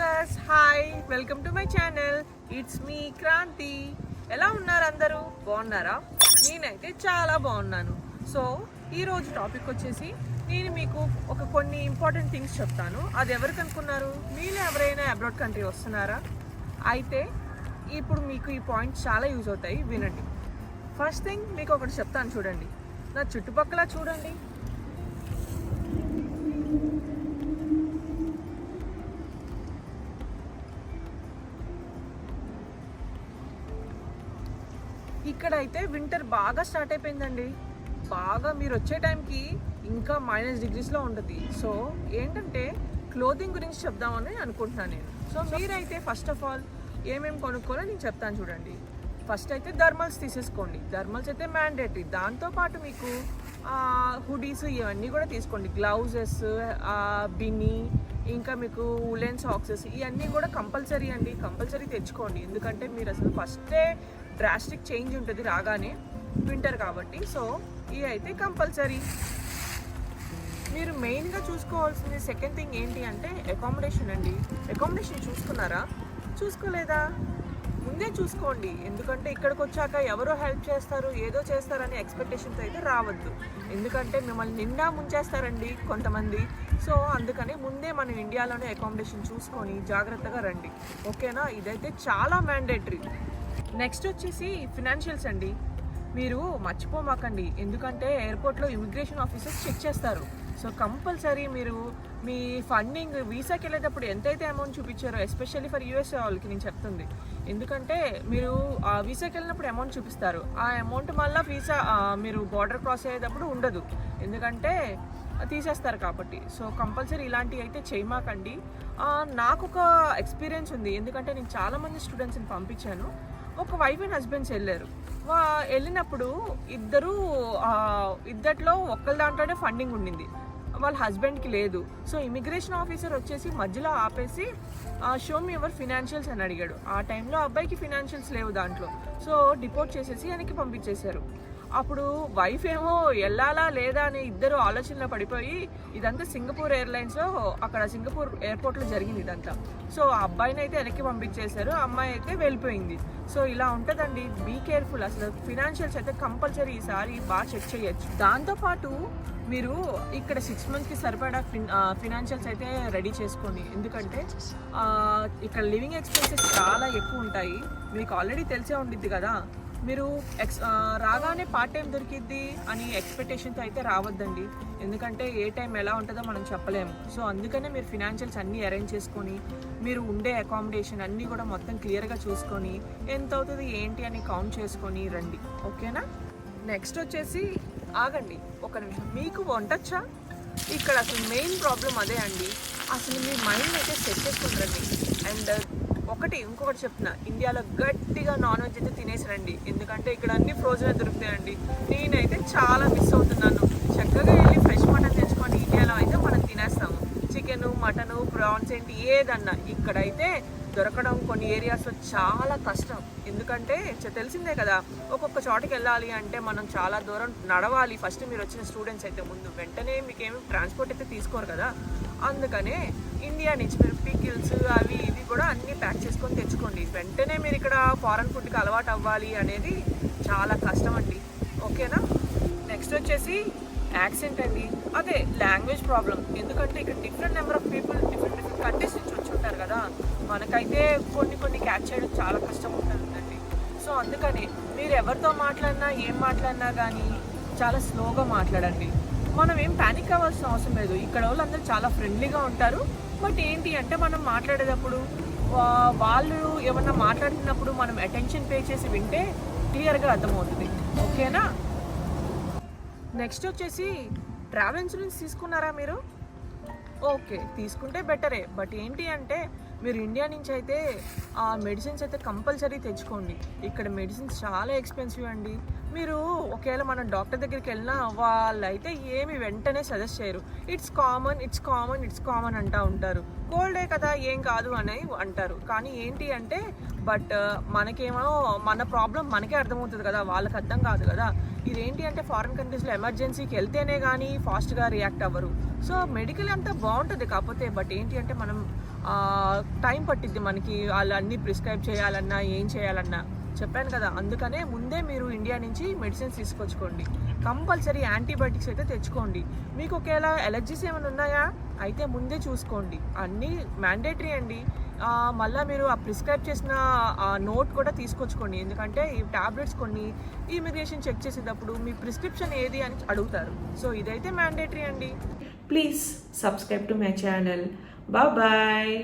Viewers hi welcome to my channel it's me Kranthi. ఎలా ఉన్నారు అందరూ? బాగున్నారా? నేనైతే చాలా బాగున్నాను. సో ఈరోజు టాపిక్ వచ్చేసి నేను మీకు కొన్ని ఇంపార్టెంట్ థింగ్స్ చెప్తాను. అది ఎవరికి అనుకున్నారు? మీరు ఎవరైనా అబ్రాడ్ కంట్రీ వస్తున్నారా? అయితే ఇప్పుడు మీకు ఈ పాయింట్స్ చాలా యూజ్ అవుతాయి, వినండి. ఫస్ట్ థింగ్ మీకు ఒకటి చెప్తాను, చూడండి. నా చుట్టుపక్కల చూడండి. ఇక్కడైతే వింటర్ బాగా స్టార్ట్ అయిపోయిందండి. బాగా మీరు వచ్చే టైంకి ఇంకా -డిగ్రీస్లో ఉంటుంది. సో ఏంటంటే క్లోతింగ్ గురించి చెప్దామని అనుకుంటున్నాను నేను. సో మీరైతే ఫస్ట్ ఆఫ్ ఆల్ ఏమేమి కొనుక్కోవాలో నేను చెప్తాను, చూడండి. ఫస్ట్ అయితే థర్మల్స్ తీసేసుకోండి. థర్మల్స్ అయితే మ్యాండేటరీ. దాంతోపాటు మీకు హుడీస్ ఇవన్నీ కూడా తీసుకోండి. గ్లౌజెస్, బిన్నీ, ఇంకా మీకు ఉలెన్ సాక్సెస్ ఇవన్నీ కూడా కంపల్సరీ అండి. కంపల్సరీ తెచ్చుకోండి. ఎందుకంటే మీరు అసలు ఫస్టే డ్రాస్టిక్ చేంజ్ ఉంటుంది రాగానే, వింటర్ కాబట్టి. సో ఇవి అయితే కంపల్సరీ. మీరు మెయిన్గా చూసుకోవాల్సింది సెకండ్ థింగ్ ఏంటి అంటే అకామిడేషన్ అండి. అకామిడేషన్ చూసుకున్నారా? చూసుకోలేదా? ముందే చూసుకోండి. ఎందుకంటే ఇక్కడికి వచ్చాక ఎవరో హెల్ప్ చేస్తారు, ఏదో చేస్తారని ఎక్స్పెక్టేషన్స్ అయితే రావద్దు. ఎందుకంటే మిమ్మల్ని నిండా ముంచేస్తారండి కొంతమంది. సో అందుకని ముందే మనం ఇండియాలోనే అకామిడేషన్ చూసుకొని జాగ్రత్తగా రండి, ఓకేనా? ఇదైతే చాలా మ్యాండేటరీ. నెక్స్ట్ వచ్చేసి ఫినాన్షియల్స్ అండి. మీరు మర్చిపోమాకండి, ఎందుకంటే ఎయిర్పోర్ట్లో ఇమిగ్రేషన్ ఆఫీసర్స్ చెక్ చేస్తారు. సో కంపల్సరీ మీరు మీ ఫండింగ్ వీసాకి వెళ్ళేటప్పుడు ఎంతైతే అమౌంట్ చూపించారో, ఎస్పెషల్లీ ఫర్ యూఎస్ఏ వాళ్ళకి నేను చెప్తుంది. ఎందుకంటే మీరు వీసాకి వెళ్ళినప్పుడు అమౌంట్ చూపిస్తారు. ఆ అమౌంట్ మళ్ళీ వీసా మీరు బార్డర్ క్రాస్ అయ్యేటప్పుడు ఉండదు, ఎందుకంటే తీసేస్తారు కాబట్టి. సో కంపల్సరీ ఇలాంటివి అయితే చేయమాకండి. నాకు ఒక ఎక్స్పీరియన్స్ ఉంది, ఎందుకంటే నేను చాలామంది స్టూడెంట్స్ని పంపించాను. ఒక వైఫ్ అండ్ హస్బెండ్స్ వెళ్ళారు. వెళ్ళినప్పుడు ఇద్దట్లో ఒకళ్ళ దాంట్లోనే ఫండింగ్ ఉండింది, వాళ్ళ హస్బెండ్కి లేదు. సో ఇమిగ్రేషన్ ఆఫీసర్ వచ్చేసి మధ్యలో ఆపేసి షో మీ యువర్ ఫినాన్షియల్స్ అని అడిగాడు. ఆ టైంలో అబ్బాయికి ఫినాన్షియల్స్ లేవు దాంట్లో. సో డిపోర్ట్ చేసేసి వెనక్కి పంపించేశారు. అప్పుడు వైఫ్ ఏమో వెళ్ళాలా లేదా అని ఇద్దరు ఆలోచనలో పడిపోయి, ఇదంతా సింగపూర్ ఎయిర్లైన్స్లో అక్కడ సింగపూర్ ఎయిర్పోర్ట్లో జరిగింది ఇదంతా. సో ఆ అబ్బాయిని అయితే వెనక్కి పంపించేశారు, అమ్మాయి అయితే వెళ్ళిపోయింది. సో ఇలా ఉంటుందండి, బీ కేర్ఫుల్. అసలు ఫినాన్షియల్స్ అయితే కంపల్సరీ ఈసారి బాగా చెక్ చేయొచ్చు. దాంతోపాటు మీరు ఇక్కడ 6 monthsకి సరిపడా ఫినాన్షియల్స్ అయితే రెడీ చేసుకోండి. ఎందుకంటే ఇక్కడ లివింగ్ ఎక్స్పెన్సెస్ చాలా ఎక్కువ ఉంటాయి. మీకు ఆల్రెడీ తెలిసే ఉండిద్ది కదా. మీరు రాగానే పార్ట్ టైం దొరికిద్ది అని ఎక్స్పెక్టేషన్తో అయితే రావద్దండి, ఎందుకంటే ఏ టైం ఎలా ఉంటుందో మనం చెప్పలేము. సో అందుకనే మీరు ఫినాన్షియల్స్ అన్నీ అరేంజ్ చేసుకొని, మీరు ఉండే అకామిడేషన్ అన్నీ కూడా మొత్తం క్లియర్గా చూసుకొని, ఎంత అవుతుంది ఏంటి అని కౌంట్ చేసుకొని రండి, ఓకేనా? నెక్స్ట్ వచ్చేసి ఆగండి ఒక నిమిషం, మీకు వంటొచ్చా? ఇక్కడ అసలు మెయిన్ ప్రాబ్లం అదే అండి. అసలు మీ మైండ్ అయితే సెట్ చేసుకుంటారండి. అండ్ ఇంకొకటి చెప్తున్నా, ఇండియాలో గట్టిగా నాన్ వెజ్ అయితే తినేసారండి, ఎందుకంటే ఇక్కడ అన్ని ఫ్రోజన్ దొరుకుతాయండి. నేనైతే చాలా మిస్ అవుతున్నాను. చక్కగా వెళ్ళి ఫ్రెష్ మటన్ తెచ్చుకొని ఇండియాలో అయితే మనం తినేస్తాము. చికెను, మటను, ప్రాన్స్ ఏంటి ఏదన్నా. ఇక్కడైతే దొరకడం కొన్ని ఏరియాస్లో చాలా కష్టం. ఎందుకంటే తెలిసిందే కదా, ఒక్కొక్క చోటకి వెళ్ళాలి అంటే మనం చాలా దూరం నడవాలి. ఫస్ట్ మీరు వచ్చిన స్టూడెంట్స్ అయితే ముందు వెంటనే మీకేమి ట్రాన్స్పోర్ట్ అయితే తీసుకోరు కదా. అందుకనే ఇండియా నుంచి మీరు పికిల్స్ అవి ఇవి కూడా అన్నీ ప్యాక్ చేసుకొని తెచ్చుకోండి. వెంటనే మీరు ఇక్కడ ఫారెన్ ఫుడ్కి అలవాటు అవ్వాలి అనేది చాలా కష్టం అండి, ఓకేనా? నెక్స్ట్ వచ్చేసి యాక్సెంట్ అండి. అదే లాంగ్వేజ్ ప్రాబ్లం. ఎందుకంటే ఇక్కడ different number of people different countries నుంచి వచ్చి ఉంటారు కదా. మనకైతే కొన్ని క్యాచ్ చేయడం చాలా కష్టం ఉంటుందండి. సో అందుకని మీరు ఎవరితో మాట్లాడినా ఏం మాట్లాడినా కానీ చాలా స్లోగా మాట్లాడండి. మనం ఏం ప్యానిక్ అవ్వాల్సిన అవసరం లేదు. ఇక్కడ వాళ్ళందరూ చాలా ఫ్రెండ్లీగా ఉంటారు. బట్ ఏంటి అంటే మనం మాట్లాడేటప్పుడు వాళ్ళు ఏమన్నా మాట్లాడుతున్నప్పుడు మనం అటెన్షన్ పే చేసి వింటే క్లియర్గా అర్థమవుతుంది, ఓకేనా? నెక్స్ట్ వచ్చేసి ట్రావెల్ ఇన్సూరెన్స్ తీసుకున్నారా మీరు? ఓకే, తీసుకుంటే బెటరే. బట్ ఏంటి అంటే మీరు ఇండియా నుంచి అయితే ఆ మెడిసిన్స్ అయితే కంపల్సరీ తెచ్చుకోండి. ఇక్కడ మెడిసిన్స్ చాలా ఎక్స్పెన్సివ్ అండి. మీరు ఒకవేళ మనం డాక్టర్ దగ్గరికి వెళ్ళినా వాళ్ళైతే ఏమి వెంటనే సజెస్ట్ చేయరు. ఇట్స్ కామన్ అంటూ ఉంటారు. కోల్డే కదా ఏం కాదు అని అంటారు. కానీ ఏంటి అంటే మనకేమో మన ప్రాబ్లం మనకే అర్థమవుతుంది కదా, వాళ్ళకి అర్థం కాదు కదా. ఇదేంటి అంటే ఫారిన్ కంట్రీస్లో ఎమర్జెన్సీకి వెళ్తేనే కానీ ఫాస్ట్గా రియాక్ట్ అవ్వరు. సో మెడికల్ అంతా బాగుంటుంది కాకపోతే ఏంటి అంటే మనం టైం పట్టిద్ది మనకి వాళ్ళు అన్నీ ప్రిస్క్రైబ్ చేయాలన్నా ఏం చేయాలన్నా. చెప్పాను కదా, అందుకనే ముందే మీరు ఇండియా నుంచి మెడిసిన్స్ తీసుకొచ్చుకోండి. కంపల్సరీ యాంటీబయాటిక్స్ అయితే తెచ్చుకోండి. మీకు ఒకవేళ ఎలర్జీస్ ఏమైనా ఉన్నాయా అయితే ముందే చూసుకోండి. అన్నీ మ్యాండేటరీ అండి. మళ్ళీ మీరు ఆ ప్రిస్క్రైబ్ చేసిన నోట్ కూడా తీసుకొచ్చుకోండి. ఎందుకంటే ఈ టాబ్లెట్స్ కొన్ని ఇమిగ్రేషన్ చెక్ చేసేటప్పుడు మీ ప్రిస్క్రిప్షన్ ఏది అని అడుగుతారు. సో ఇదైతే మ్యాండేటరీ అండి. Please subscribe to my channel. Bye.